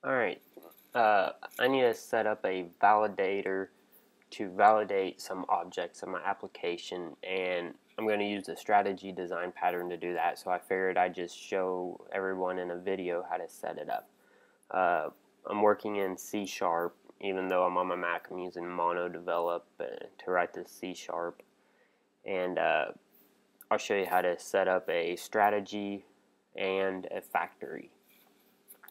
Alright, I need to set up a validator to validate some objects in my application, and I'm going to use the strategy design pattern to do that, so I figured I'd just show everyone in a video how to set it up. I'm working in C#, even though I'm on my Mac. I'm using MonoDevelop to write the C#, and I'll show you how to set up a strategy and a factory.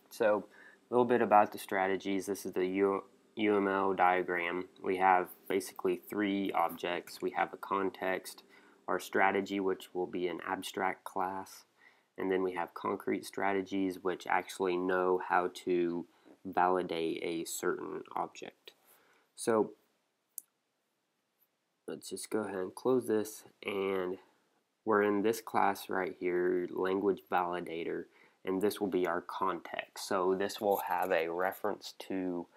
So a little bit about the strategies. This is the UML diagram. We have basically three objects. We have a context, our strategy, which will be an abstract class, and then we have concrete strategies, which actually know how to validate a certain object. So let's just go ahead and close this, and we're in this class right here, LanguageValidator, and this will be our context. So this will have a reference to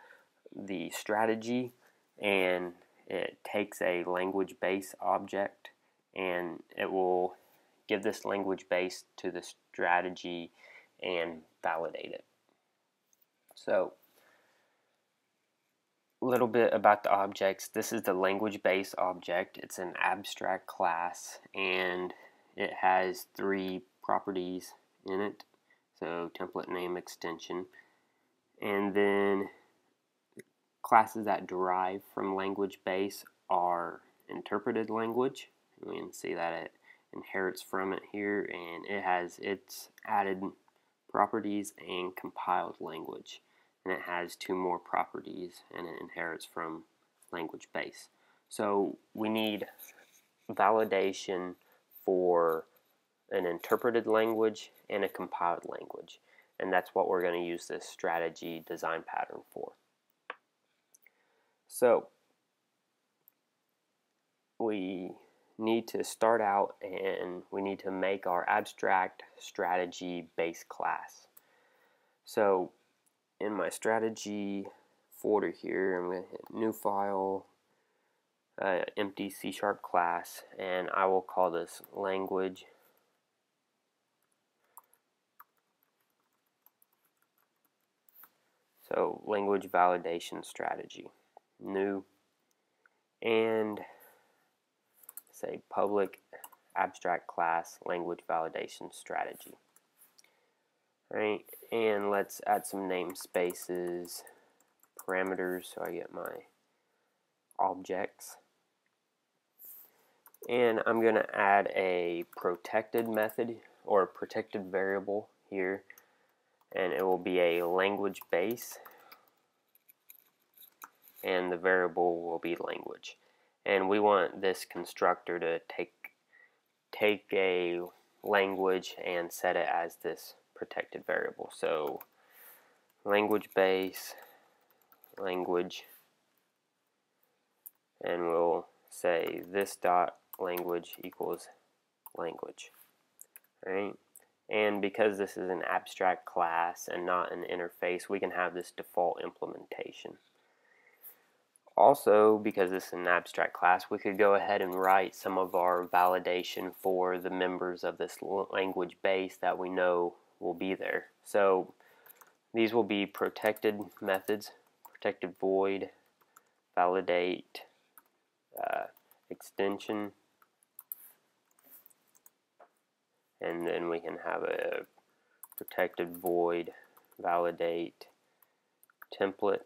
the strategy, and it takes a language base object and it will give this language base to the strategy and validate it. So a little bit about the objects. This is the language base object. It's an abstract class and it has three properties in it. So template name, extension, and then classes that derive from language base are interpreted language. We can see that it inherits from it here, and it has its added properties, and compiled language, and it has two more properties, and it inherits from language base. So we need validation for an interpreted language and a compiled language, and that's what we're going to use this strategy design pattern for. So we need to start out and we need to make our abstract strategy base class. So in my strategy folder here, I'm going to hit new file, empty C# class, and I will call this language. So language validation strategy, new, and say public abstract class language validation strategy. Right, and let's add some namespaces, parameters, so I get my objects. And I'm going to add a protected method or a protected variable here, and it will be a language base, and the variable will be language. And we want this constructor to take a language and set it as this protected variable. So language base, language, and we'll say this dot language equals language. Right? And because this is an abstract class and not an interface, we can have this default implementation. Also, because this is an abstract class, we could go ahead and write some of our validation for the members of this language base that we know will be there. So these will be protected methods, protected void, validate, extension, and then we can have a protected void, validate, template,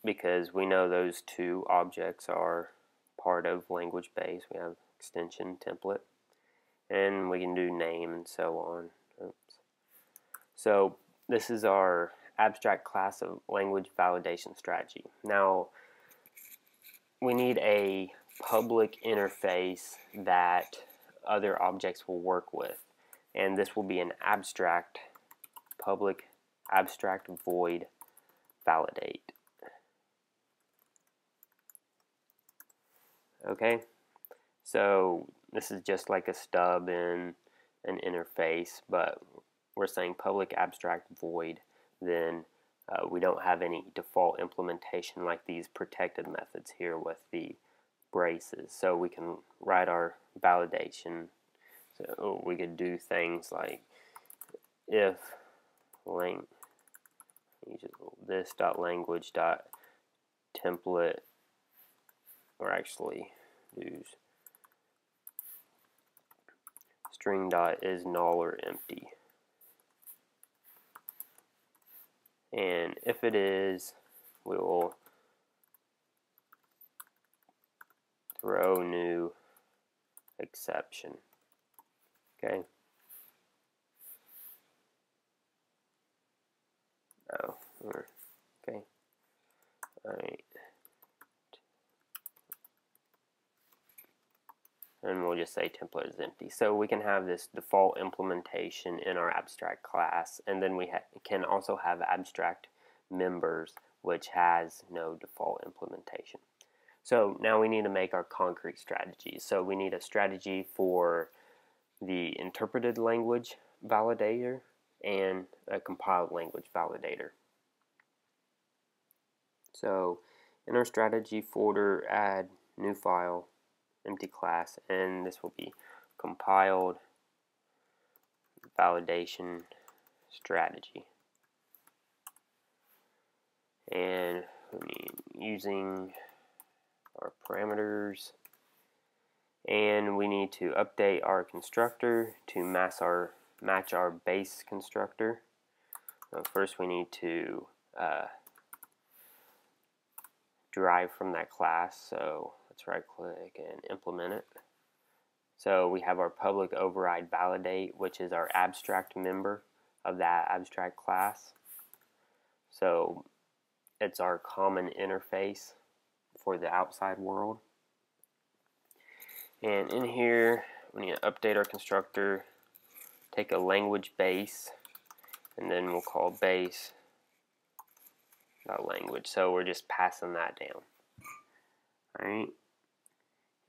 because we know those two objects are part of language base. We have extension, template, and we can do name and so on. Oops. So this is our abstract class of language validation strategy. Now we need a public interface that other objects will work with, and this will be an abstract, public abstract void validate. Okay, so this is just like a stub in an interface, but we're saying public abstract void, then we don't have any default implementation like these protected methods here with the braces. So we can write our validation. So we could do things like if length change this .language .template, or actually use string .is null or empty. And if it is, we will throw new exception. Okay. Oh, okay. All right. And we'll just say template is empty. So we can have this default implementation in our abstract class, and then we can also have abstract members, which has no default implementation. So now we need to make our concrete strategies. So we need a strategy for the interpreted language validator and a compiled language validator. So in our strategy folder, add new file, empty class, and this will be compiled validation strategy. And using our parameters, and we need to update our constructor to match our base constructor. So first we need to derive from that class, so let's right click and implement it. So we have our public override validate, which is our abstract member of that abstract class. So it's our common interface for the outside world. And in here we need to update our constructor, take a language base, and then we'll call base.language. So we're just passing that down. Alright.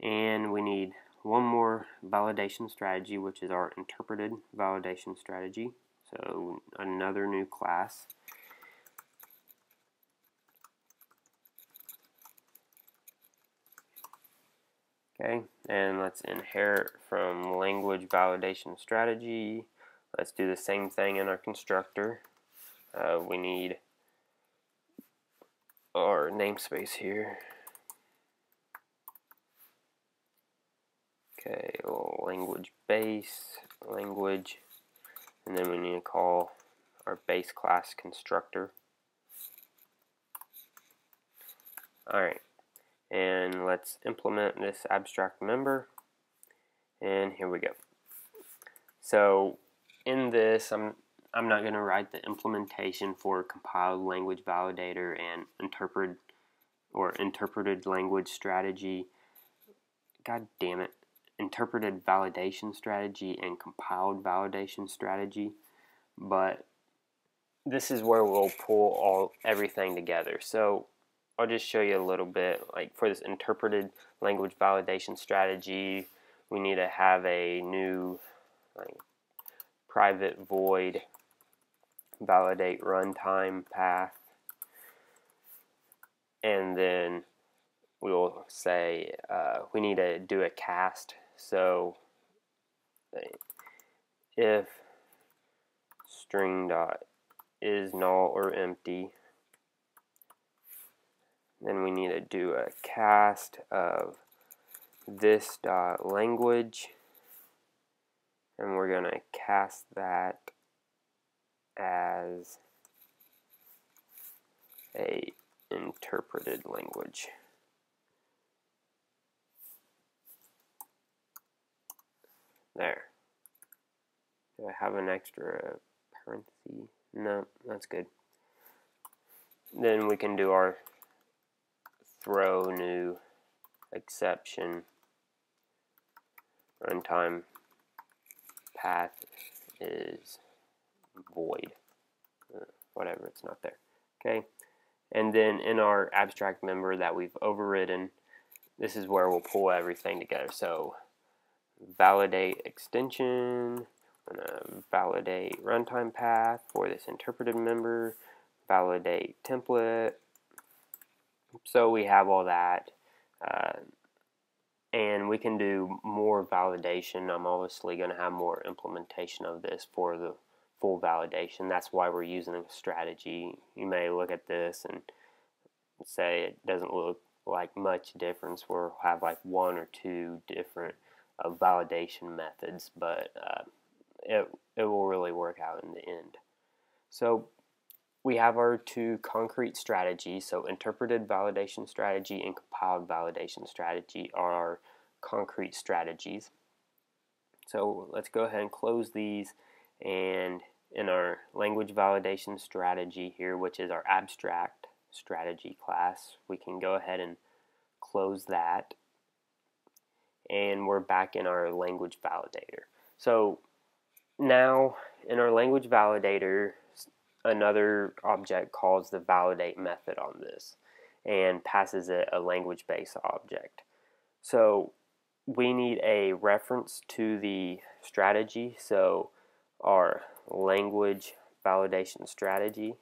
And we need one more validation strategy, which is our interpreted validation strategy. So another new class. Okay, and let's inherit from language validation strategy. Let's do the same thing in our constructor. We need our namespace here. Okay, language base, language, and then we need to call our base class constructor. Alright, and let's implement this abstract member, and here we go. So in this, I'm not going to write the implementation for compiled language validator and interpreted language strategy. God damn it. Interpreted validation strategy and compiled validation strategy, but this is where we'll pull everything together. So I'll just show you a little bit. Like for this interpreted language validation strategy, we need to have a new private void validate runtime path, and then we will say we need to do a cast. So if string is null or empty, then we need to do a cast of this language, and we're going to cast that as a interpreted language. There. Do I have an extra parenthesis? No, that's good. Then we can do our throw new exception runtime path is void. Whatever, it's not there. Okay. And then in our abstract member that we've overridden, this is where we'll pull everything together. So validate extension, I'm gonna validate runtime path for this interpreted member, validate template. So we have all that, and we can do more validation. I'm obviously going to have more implementation of this for full validation. That's why we're using a strategy. You may look at this and say it doesn't look like much difference. We'll have like one or two different validation methods, but it will really work out in the end. So we have our two concrete strategies. So interpreted validation strategy and compiled validation strategy are our concrete strategies. So let's go ahead and close these, and in our language validation strategy here, which is our abstract strategy class, we can go ahead and close that, and we're back in our language validator. So now in our language validator, another object calls the validate method on this and passes it a language-based object. So we need a reference to the strategy. So our language validation strategy.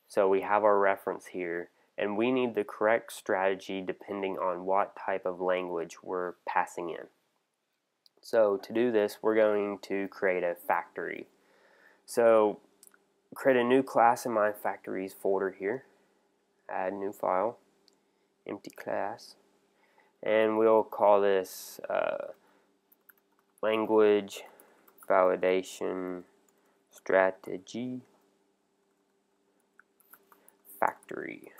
So we have our reference here, and we need the correct strategy depending on what type of language we're passing in. So to do this, we're going to create a factory. So create a new class in my factories folder here, add new file, empty class, and we'll call this language validation strategy factory.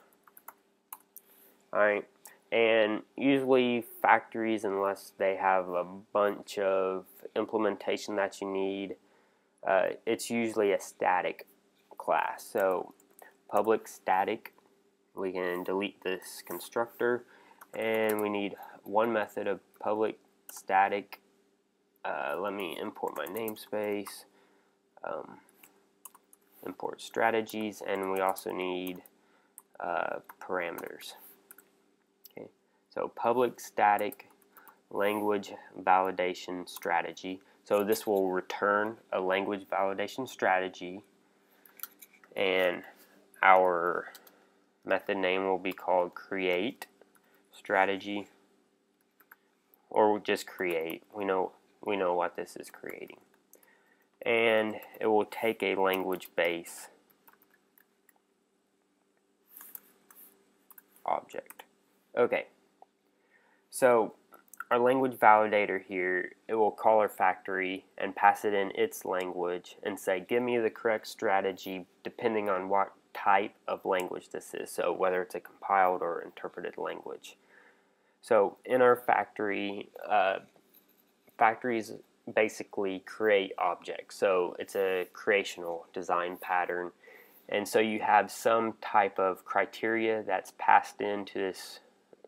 Alright, and usually factories, unless they have a bunch of implementation that you need, it's usually a static class. So public static, we can delete this constructor, and we need one method of public static. Let me import my namespace, import strategies, and we also need parameters. Okay, so public static language validation strategy. So this will return a language validation strategy, and our method name will be called create strategy, or just create. We know what this is creating, and it will take a language base object. Okay, so our language validator here, it will call our factory and pass it in its language and say, give me the correct strategy depending on what type of language this is, so whether it's a compiled or interpreted language. So in our factory, factories basically create objects, so it's a creational design pattern, and so you have some type of criteria that's passed into this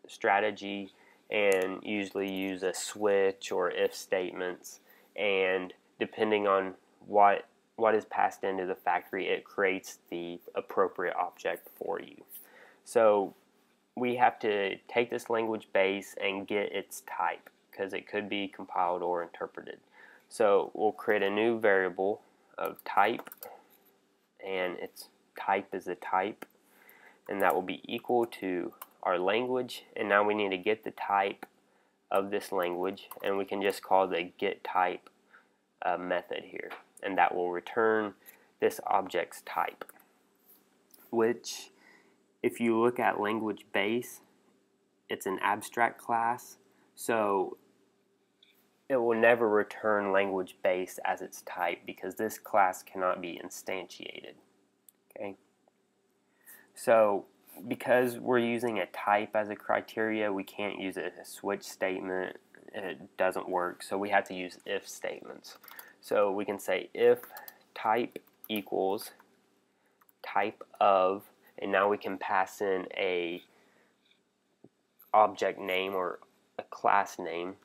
strategy, and usually use a switch or if statements, and depending on what is passed into the factory, it creates the appropriate object for you. So we have to take this language base and get its type, because it could be compiled or interpreted. So we'll create a new variable of type, and its type is a type, and that will be equal to our language. And now we need to get the type of this language, and we can just call the get type method here, and that will return this object's type, which, if you look at language base, it's an abstract class, so it will never return language base as its type because this class cannot be instantiated. Okay, so because we're using a type as a criteria, we can't use a switch statement. It doesn't work, so we have to use if statements. So we can say if type equals type of, and now we can pass in a object name or a class name.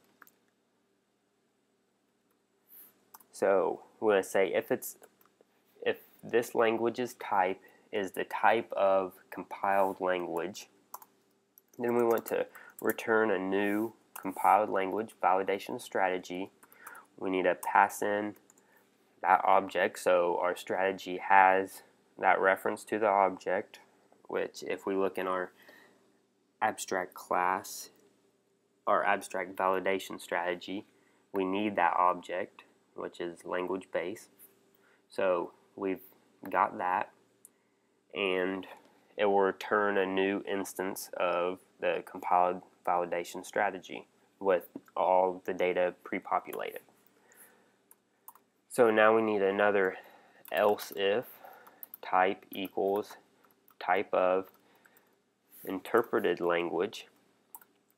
So we're going to say if this language's type is the type of compiled language, then we want to return a new compiled language validation strategy. We need to pass in that object, so our strategy has that reference to the object, which if we look in our abstract class, our abstract validation strategy, we need that object, which is language base. So we've got that, and it will return a new instance of the compiled validation strategy with all the data pre-populated. So now we need another else if type equals type of interpreted language.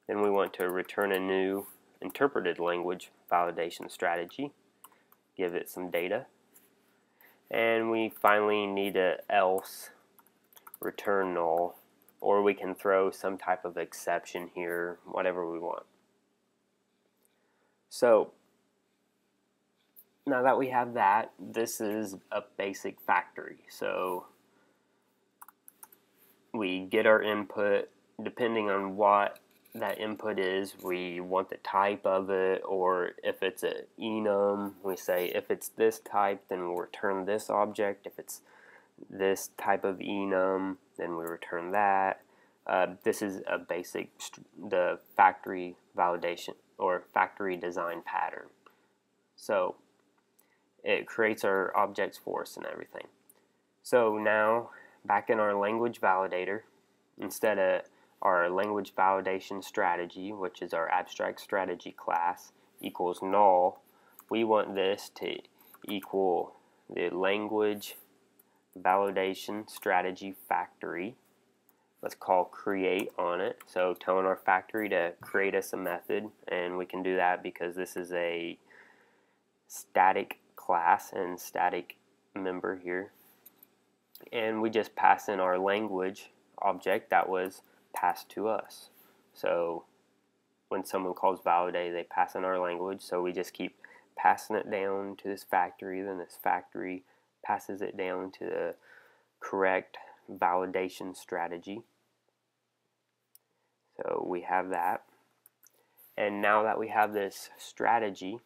Then we want to return a new interpreted language validation strategy, give it some data, and we finally need a else return null, or we can throw some type of exception here, whatever we want. So now that we have that, this is a basic factory. So we get our input. Depending on what that input is, we want the type of it, or if it's an enum, we say if it's this type, then we'll return this object. If it's this type of enum, then we return that. This is a basic, the factory validation or factory design pattern. So it creates our objects for us and everything. So now back in our language validator, instead of our language validation strategy, which is our abstract strategy class, equals null, we want this to equal the language validation strategy factory. Let's call create on it. So telling our factory to create us a method, and we can do that because this is a static class and static member here. And we just pass in our language object that was passed to us. So when someone calls validate, they pass in our language, so we just keep passing it down to this factory, then this factory passes it down to the correct validation strategy. So we have that. And now that we have this strategy,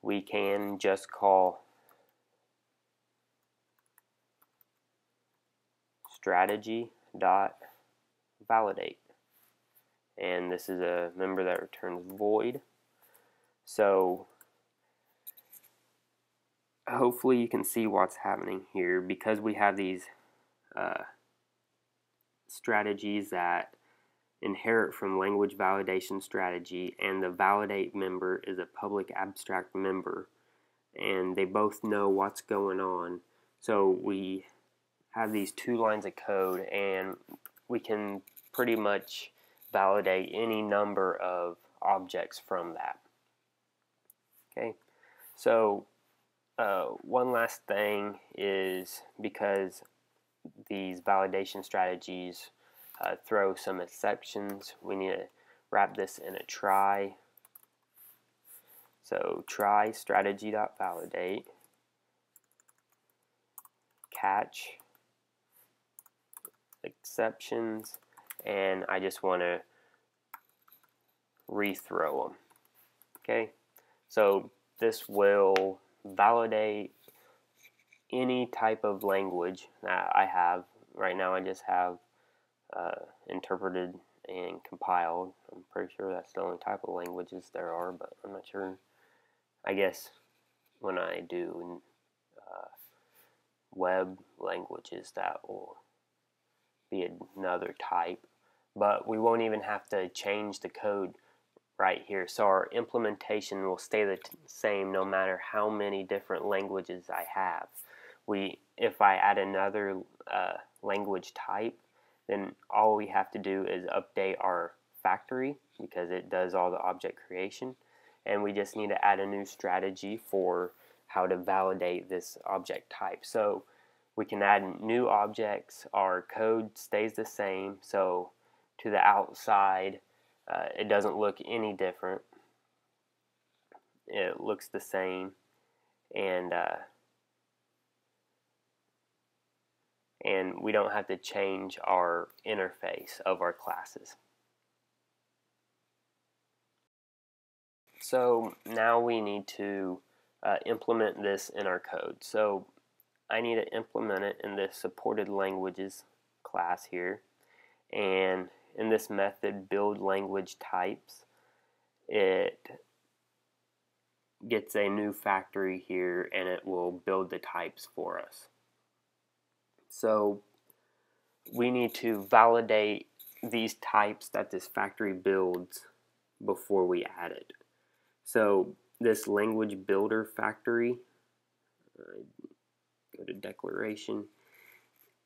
we can just call strategy.validate. And this is a member that returns void. So hopefully you can see what's happening here, because we have these strategies that inherit from language validation strategy, and the validate member is a public abstract member, and they both know what's going on. So we have these two lines of code, and we can pretty much validate any number of objects from that. Okay, so one last thing is, because these validation strategies throw some exceptions, we need to wrap this in a try. So try strategy.validate catch exceptions, and I just want to rethrow them. Okay, so this will validate any type of language that I have. Right now I just have interpreted and compiled. I'm pretty sure that's the only type of languages there are, but I'm not sure. I guess when I do web languages, that will be another type, but we won't even have to change the code right here. So our implementation will stay the same no matter how many different languages I have. If I add another language type, then all we have to do is update our factory, because it does all the object creation, and we just need to add a new strategy for how to validate this object type. So we can add new objects, our code stays the same, so to the outside it doesn't look any different, it looks the same, and we don't have to change our interface of our classes. So now we need to implement this in our code. So I need to implement it in this supported languages class here, and in this method build language types, it gets a new factory here, and it will build the types for us. So we need to validate these types that this factory builds before we add it. So this language builder factory, go to declaration,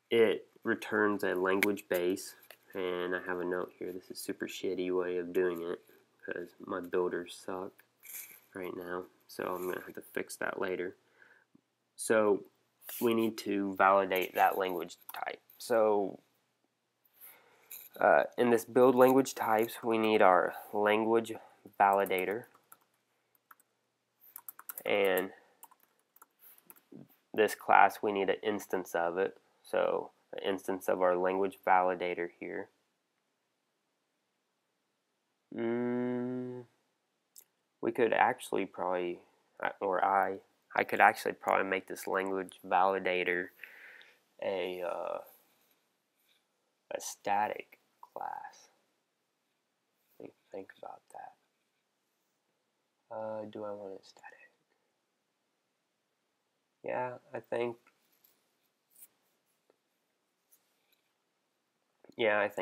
it returns a language base, and I have a note here. This is a super shitty way of doing it because my builders suck right now, so I'm going to have to fix that later. So we need to validate that language type. So in this build language types, we need our language validator, and this class we need an instance of it. So an instance of our language validator here. We could actually probably, or I could actually probably make this language validator a static class. Think about that. Do I want it static? Yeah, I think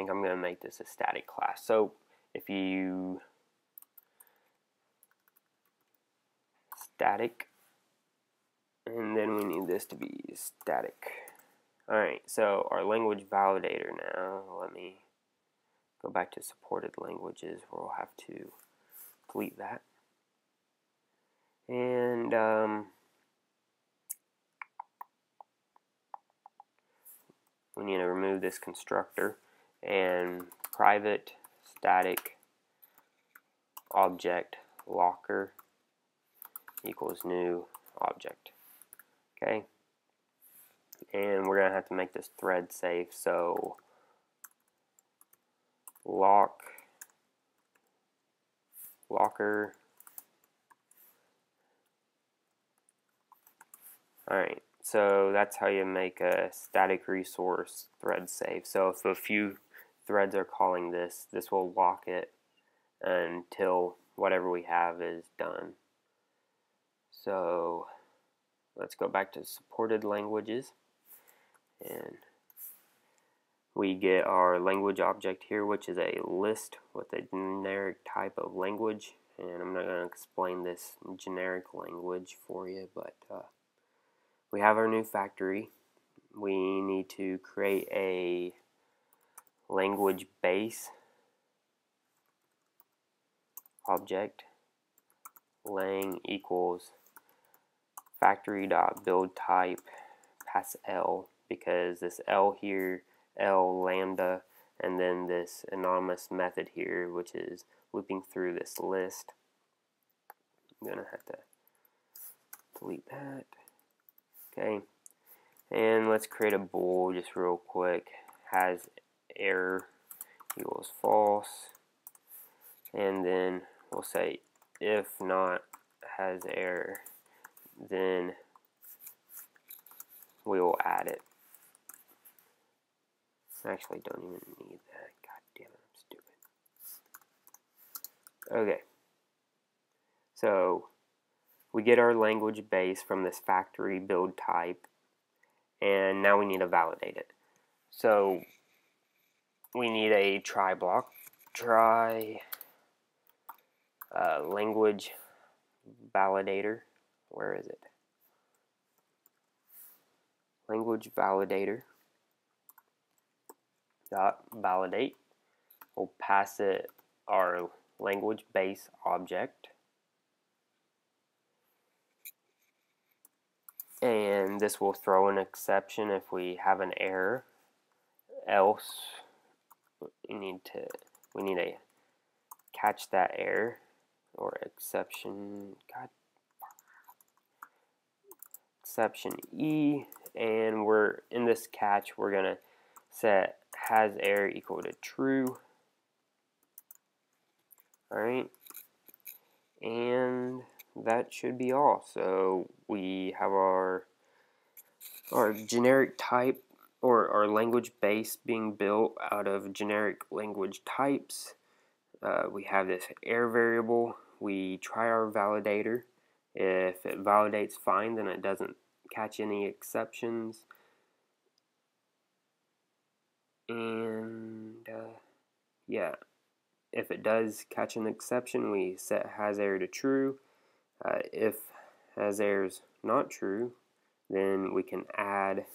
I'm going to make this a static class. So if you static, and then we need this to be static. Alright, so our language validator now, let me go back to supported languages where we'll have to delete that. And we need to remove this constructor, and private static object locker equals new object. Okay, and we're gonna have to make this thread safe, so locker. Alright, so that's how you make a static resource thread safe. So if a few threads are calling this, this will lock it until whatever we have is done. So let's go back to supported languages, and we get our language object here, which is a list with a generic type of language. And I'm not going to explain this generic language for you, but we have our new factory. We need to create a language base object. Lang equals factory.build type, pass L, because this L here, L lambda, and then this anonymous method here, which is looping through this list. I'm going to have to delete that. Okay, and let's create a bool just real quick. Has error equals false, and then we'll say if not has error, then we will add it. I actually don't even need that. God damn it, I'm stupid. Okay, so we get our language base from this factory build type, and now we need to validate it. So we need a try block. Try language validator. Where is it? Language validator dot validate. We'll pass it our language base object, and this will throw an exception if we have an error. Else we need to catch that error or exception. Exception E, and we're in this catch we're gonna set has error equal to true. Alright, and that should be all. So we have our generic type, or our language base being built out of generic language types. We have this error variable. We try our validator, If it validates fine, then it doesn't catch any exceptions. And yeah, if it does catch an exception, we set has error to true. If has error is not true, then we can add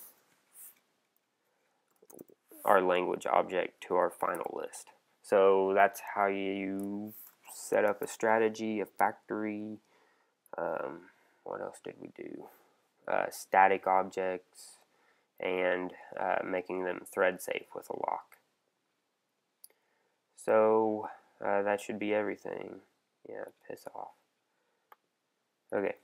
our language object to our final list. So that's how you set up a strategy, a factory. What else did we do? Static objects, and making them thread safe with a lock. So that should be everything. Yeah, piss off. Okay.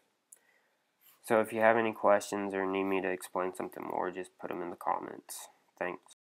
So if you have any questions or need me to explain something more, just put them in the comments. Thanks.